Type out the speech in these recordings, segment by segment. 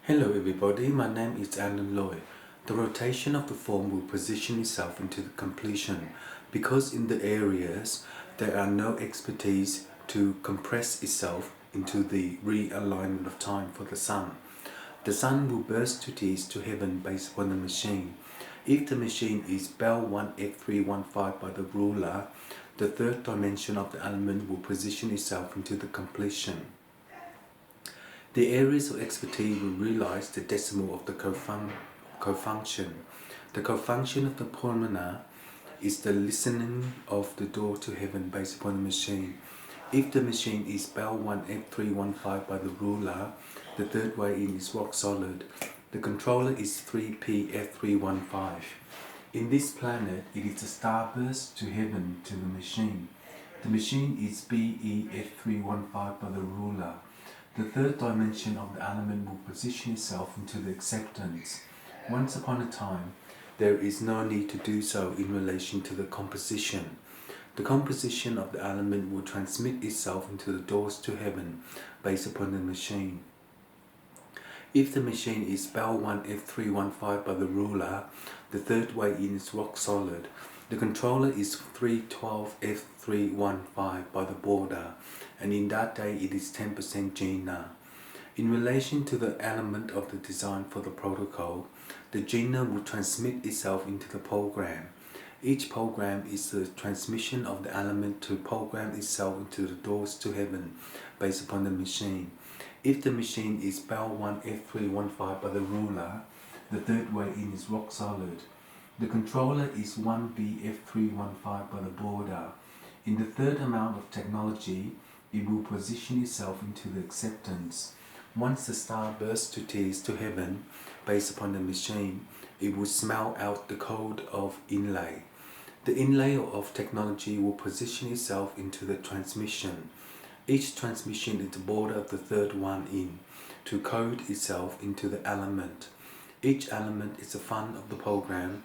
Hello everybody, my name is Alan Loy. The rotation of the form will position itself into the completion because in the areas there are no expertise to compress itself into the realignment of time for the sun. The sun will burst to tears to heaven based upon the machine. If the machine is Bell 1F315 by the ruler, the third dimension of the element will position itself into the completion. The areas of expertise will realize the decimal of the co-function. The co-function of the phenomena is the listening of the door to heaven based upon the machine. If the machine is Bell 1F315 by the ruler, the third way in is rock solid. The controller is 3PF315. In this planet, it is a starburst to heaven to the machine. The machine is BEF315 by the ruler. The third dimension of the element will position itself into the acceptance. Once upon a time, there is no need to do so in relation to the composition. The composition of the element will transmit itself into the doors to heaven based upon the machine. If the machine is Bell 1F315 by the ruler, the third way in is rock solid. The controller is 312F315 by the border, and in that day it is 10% GNA. In relation to the element of the design for the protocol, the GNA will transmit itself into the program. Each program is the transmission of the element to program itself into the doors to heaven based upon the machine. If the machine is Bell 1F315 by the ruler, the third way in is rock solid. The controller is 1BF315 by the border. In the third amount of technology, it will position itself into the acceptance. Once the star bursts to tears to heaven, based upon the machine, it will smell out the code of inlay. The inlay of technology will position itself into the transmission. Each transmission is the border of the third one in, to code itself into the element. Each element is a fund of the program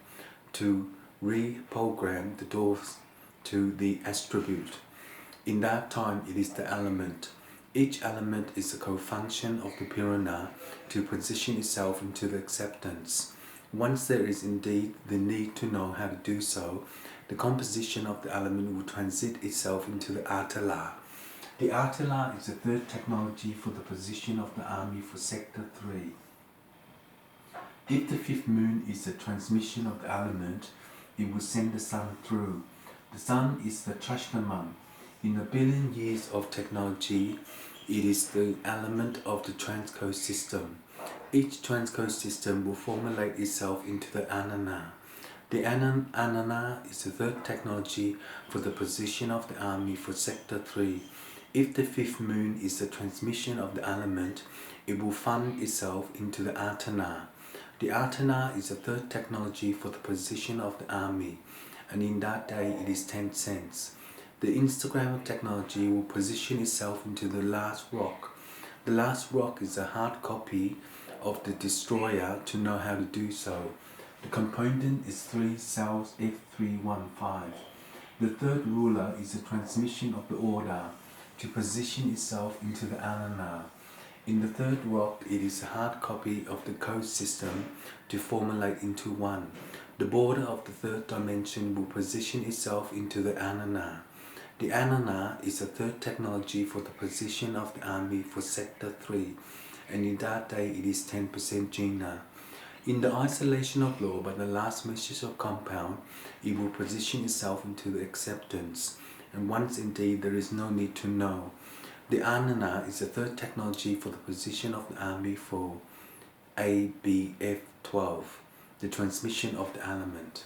to reprogram the doors to the attribute. In that time, it is the element. Each element is a co-function of the phenomena to position itself into the acceptance. Once there is indeed the need to know how to do so, the composition of the element will transit itself into the Atala. The Atala is the third technology for the position of the army for Sector 3. If the fifth moon is the transmission of the element, it will send the sun through. The sun is the Trashnaman. In a billion years of technology, it is the element of the transcode system. Each transcode system will formulate itself into the Anana. The Anana is the third technology for the position of the army for Sector 3. If the fifth moon is the transmission of the element, it will fund itself into the Atana. The Atana is the third technology for the position of the army, and in that day it is 10 cents. The Instagram technology will position itself into the last rock. The last rock is a hard copy of the destroyer to know how to do so. The component is 3 cells F315. The third ruler is the transmission of the order to position itself into the Anana. In the third rock, it is a hard copy of the code system to formulate into one. The border of the third dimension will position itself into the Anana. The Anana is the third technology for the position of the army for Sector 3, and in that day it is 10% GNA. In the isolation of law by the last message of compound, it will position itself into the acceptance, and once indeed there is no need to know. The Anana is the third technology for the position of the army for ABF12, the transmission of the element.